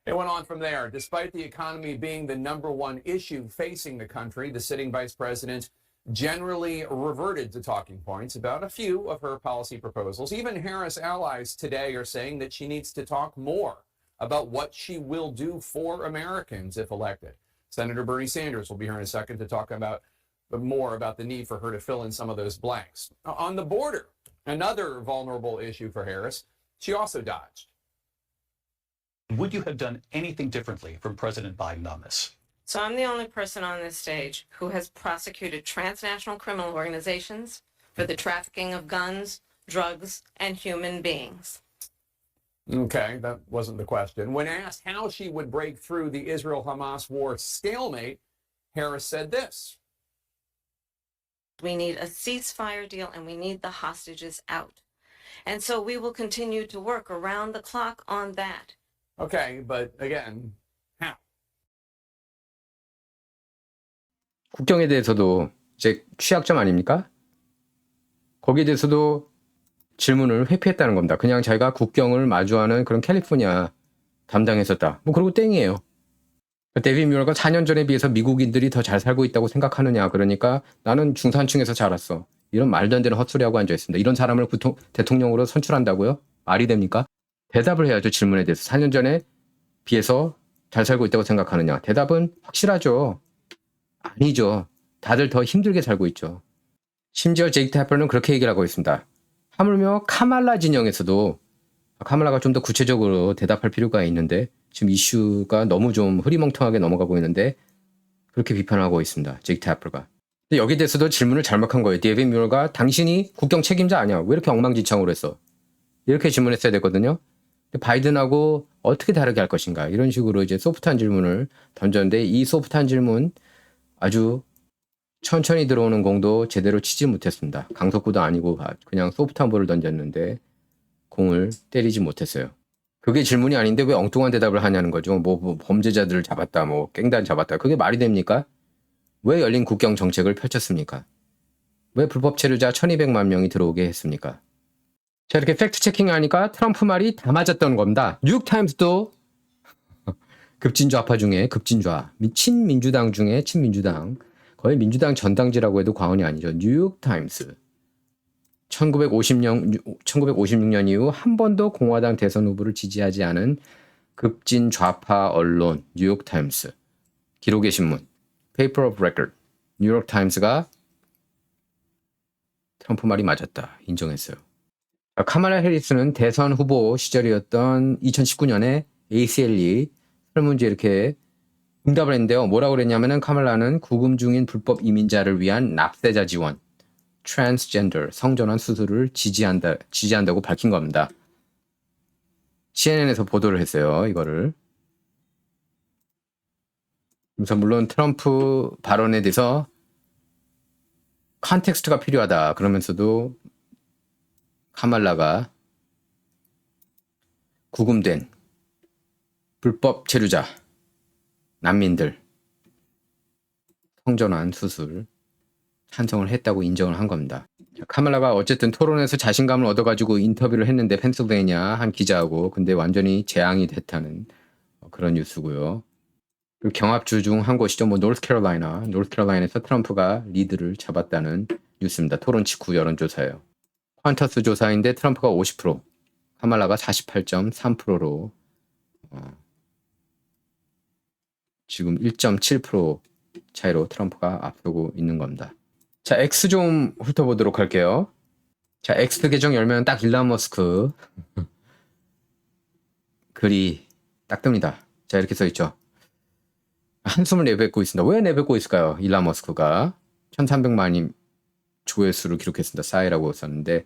It went on from there. Despite the economy being the #1 issue facing the country, the sitting vice president generally reverted to talking points about a few of her policy proposals. Even Harris allies today are saying that she needs to talk more about what she will do for Americans if elected. Senator Bernie Sanders will be here in a second to talk about more about the need for her to fill in some of those blanks. On the border, another vulnerable issue for Harris, she also dodged. Would you have done anything differently from President Biden on this? So I'm the only person on this stage who has prosecuted transnational criminal organizations for the trafficking of guns, drugs, and human beings. Okay, that wasn't the question. When asked how she would break through the Israel-Hamas war stalemate, Harris said this. We need a ceasefire deal and we need the hostages out. And so we will continue to work around the clock on that. Okay, but again, how? 국경에 대해서도 이제 취약점 아닙니까? 거기에 대해서도 질문을 회피했다는 겁니다. 그냥 자기가 국경을 마주하는 그런 캘리포니아 담당했었다. 뭐 그러고 땡이에요. 데이빗 뮤어가 4년 전에 비해서 미국인들이 더 잘 살고 있다고 생각하느냐. 그러니까 나는 중산층에서 자랐어. 이런 말도 안 되는 헛소리하고 앉아있습니다. 이런 사람을 대통령으로 선출한다고요? 말이 됩니까? 대답을 해야죠. 질문에 대해서. 4년 전에 비해서 잘 살고 있다고 생각하느냐. 대답은 확실하죠. 아니죠. 다들 더 힘들게 살고 있죠. 심지어 제이크 태퍼는 그렇게 얘기를 하고 있습니다. 하물며 카말라 진영에서도 카말라가 좀 더 구체적으로 대답할 필요가 있는데 지금 이슈가 너무 좀 흐리멍텅하게 넘어가고 있는데 그렇게 비판하고 있습니다. 제이크 태퍼가. 근데 여기에 대해서도 질문을 잘못한 거예요. 데이빗 뮤어가 당신이 국경 책임자 아니야. 왜 이렇게 엉망진창으로 했어? 이렇게 질문했어야 되거든요. 바이든하고 어떻게 다르게 할 것인가 이런 식으로 이제 소프트한 질문을 던졌는데 이 소프트한 질문 아주 천천히 들어오는 공도 제대로 치지 못했습니다. 강속구도 아니고 그냥 소프트한 볼을 던졌는데 공을 때리지 못했어요. 그게 질문이 아닌데 왜 엉뚱한 대답을 하냐는 거죠. 뭐 범죄자들을 잡았다, 뭐 갱단 잡았다. 그게 말이 됩니까? 왜 열린 국경 정책을 펼쳤습니까? 왜 불법 체류자 1200만 명이 들어오게 했습니까? 자, 이렇게 팩트 체킹하니까 트럼프 말이 다 맞았던 겁니다. 뉴욕타임스도 급진좌파 중에 급진좌, 친민주당 중에 친민주당, 거의 민주당 전당지라고 해도 과언이 아니죠. 뉴욕타임스. 1956년 이후 한 번도 공화당 대선 후보를 지지하지 않은 급진좌파 언론 뉴욕타임스. 기록의 신문. Paper of Record. 뉴욕타임스가 트럼프 말이 맞았다. 인정했어요. 카말라 해리스는 대선 후보 시절이었던 2019년에 ACLE 설문지에 이렇게 응답을 했는데요. 뭐라고 그랬냐면은 카말라는 구금 중인 불법 이민자를 위한 납세자 지원, 트랜스젠더, 성전환 수술을 지지한다고 밝힌 겁니다. CNN에서 보도를 했어요. 이거를. 그래서 물론 트럼프 발언에 대해서 컨텍스트가 필요하다. 그러면서도 카말라가 구금된 불법 체류자, 난민들, 성전환 수술 찬성을 했다고 인정을 한 겁니다. 카말라가 어쨌든 토론에서 자신감을 얻어가지고 인터뷰를 했는데 펜실베이니아 한 기자하고 근데 완전히 재앙이 됐다는 그런 뉴스고요. 그리고 경합주 중 한 곳이죠. 노스캐롤라이나에서 트럼프가 리드를 잡았다는 뉴스입니다. 토론 직후 여론조사예요. 퀀터스 조사인데 트럼프가 50%, 카말라가 48.3%로 지금 1.7% 차이로 트럼프가 앞서고 있는 겁니다. 자, X 좀 훑어보도록 할게요. 자, X 계정 열면 딱 일론 머스크 글이 딱 뜹니다. 자, 이렇게 써있죠. 한숨을 내뱉고 있습니다. 왜 내뱉고 있을까요? 일론 머스크가 1300만인 조회수를 기록했습니다. 싸이라고 썼는데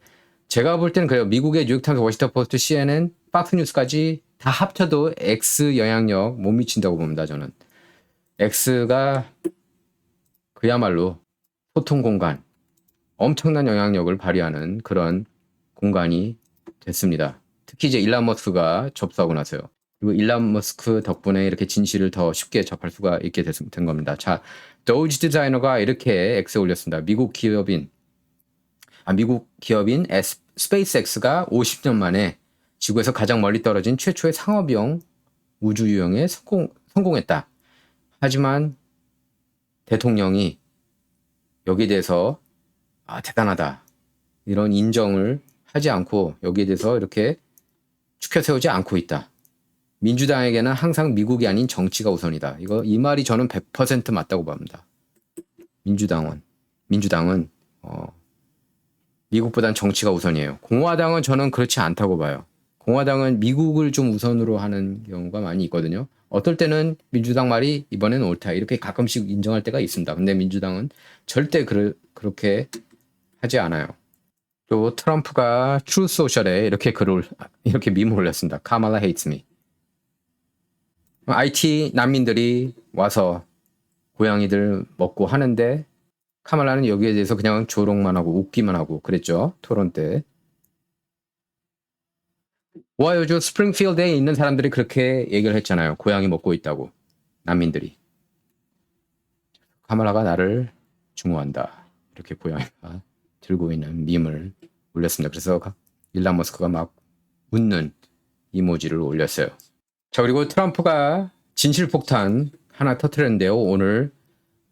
제가 볼 때는 그래요. 미국의 뉴욕타임스, 워싱턴 포스트, CNN, 박스뉴스까지 다 합쳐도 X 영향력 못 미친다고 봅니다. 저는. X가 그야말로 소통 공간, 엄청난 영향력을 발휘하는 그런 공간이 됐습니다. 특히 이제 일론 머스크가 접수하고 나서요. 그리고 일론 머스크 덕분에 이렇게 진실을 더 쉽게 접할 수가 있게 된 겁니다. 자, 도지 디자이너가 이렇게 X에 올렸습니다. 미국 기업인 스페이스X가 50년 만에 지구에서 가장 멀리 떨어진 최초의 상업용 우주 유영에 성공했다. 하지만 대통령이 여기에 대해서 대단하다. 이런 인정을 하지 않고 여기에 대해서 이렇게 추켜 세우지 않고 있다. 민주당에게는 항상 미국이 아닌 정치가 우선이다. 이 말이 저는 100% 맞다고 봅니다. 민주당은 미국보단 정치가 우선이에요. 공화당은 저는 그렇지 않다고 봐요. 공화당은 미국을 좀 우선으로 하는 경우가 많이 있거든요. 어떨 때는 민주당 말이 이번에는 옳다. 이렇게 가끔씩 인정할 때가 있습니다. 근데 민주당은 절대 그렇게 하지 않아요. 또 트럼프가 트루 소셜에 이렇게 밈을 올렸습니다. 카말라 hates me. IT 난민들이 와서 고양이들 먹고 하는데 카말라는 여기에 대해서 그냥 조롱만 하고 웃기만 하고 그랬죠. 토론 때. 오하이오주 스프링필드에 있는 사람들이 그렇게 얘기를 했잖아요. 고양이 먹고 있다고. 난민들이. 카말라가 나를 증오한다. 이렇게 고양이가 들고 있는 밈을 올렸습니다. 그래서 일론 머스크가 막 웃는 이모지를 올렸어요. 자, 그리고 트럼프가 진실폭탄 하나 터뜨렸는데요. 오늘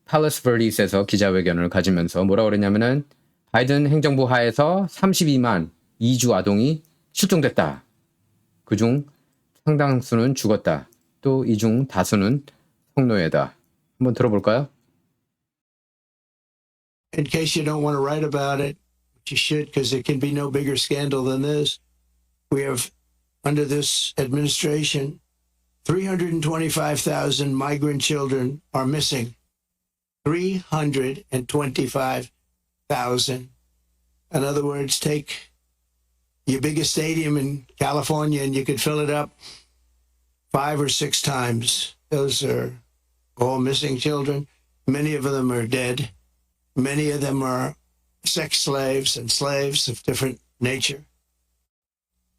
팔레스 버디스에서 기자회견을 가지면서 뭐라고 그랬냐면은 바이든 행정부 하에서 32만 이주 아동이 실종됐다. 그중 상당수는 죽었다. 또 이 중 다수는 성노예다. 한번 들어볼까요? In case you don't want to write about it, which you should, because there can be no bigger scandal than this, we have, under this administration, 325,000 migrant children are missing. 325,000. In other words, take your biggest stadium in California and you could fill it up 5 or 6 times. Those are all missing children. Many of them are dead. Many of them are sex slaves and slaves of different nature.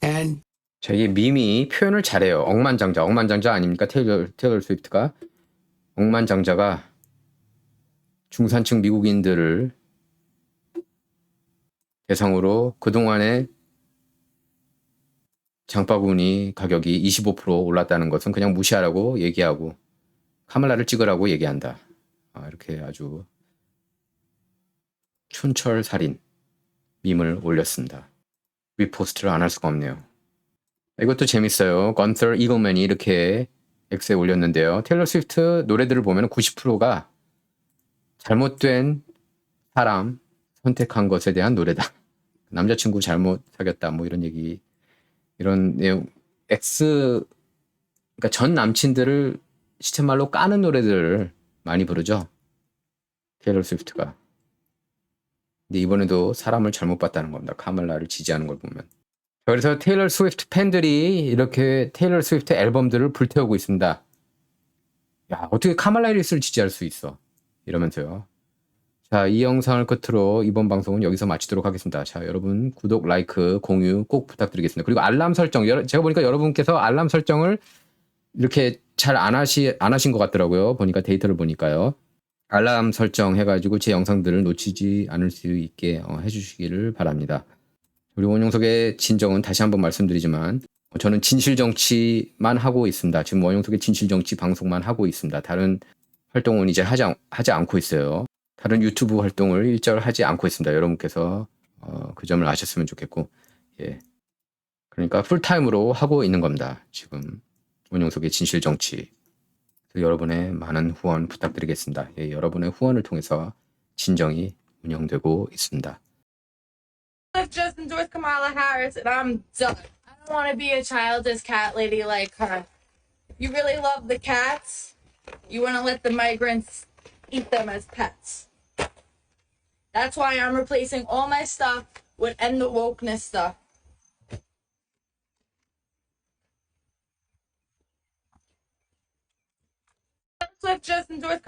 And 자, 이게 밈이 표현을 잘해요. 억만장자 아닙니까? 테일러 스위프트가. 억만장자가 중산층 미국인들을 대상으로 그동안에 장바구니 가격이 25% 올랐다는 것은 그냥 무시하라고 얘기하고 카말라를 찍으라고 얘기한다. 이렇게 아주 촌철살인 밈을 올렸습니다. 리포스트를 안 할 수가 없네요. 이것도 재밌어요. 건서 이글맨이 이렇게 X에 올렸는데요. 테일러 스위프트 노래들을 보면 90%가 잘못된 사람 선택한 것에 대한 노래다. 남자친구 잘못 사귀었다. 뭐 이런 얘기, 이런 내용. 그러니까 전 남친들을 시체말로 까는 노래들을 많이 부르죠. 테일러 스위프트가. 근데 이번에도 사람을 잘못 봤다는 겁니다. 카말라를 지지하는 걸 보면. 그래서 테일러 스위프트 팬들이 이렇게 테일러 스위프트 앨범들을 불태우고 있습니다. 야, 어떻게 카말라 해리스를 지지할 수 있어? 이러면서요. 자, 이 영상을 끝으로 이번 방송은 여기서 마치도록 하겠습니다. 자, 여러분 구독, 라이크, 공유 꼭 부탁드리겠습니다. 그리고 알람 설정, 제가 보니까 여러분께서 알람 설정을 이렇게 잘 안 하신 것 같더라고요. 보니까 데이터를 보니까요. 알람 설정 해가지고 제 영상들을 놓치지 않을 수 있게 해주시기를 바랍니다. 그리고 원용석의 진정은 다시 한번 말씀드리지만 저는 진실정치만 하고 있습니다. 지금 원용석의 진실정치 방송만 하고 있습니다. 다른 활동은 이제 하지 않고 있어요. 다른 유튜브 활동을 일절 하지 않고 있습니다. 여러분께서 그 점을 아셨으면 좋겠고, 예. 그러니까 풀타임으로 하고 있는 겁니다. 지금 원용석의 진실정치. 여러분의 많은 후원 부탁드리겠습니다. 예, 여러분의 후원을 통해서 진정이 운영되고 있습니다. I've just endorsed Kamala Harris and I'm done. I don't want to be a childish cat lady like her. If you really love the cats, you want to let the migrants eat them as pets. That's why I'm replacing all my stuff with end the wokeness stuff. I've just endorsed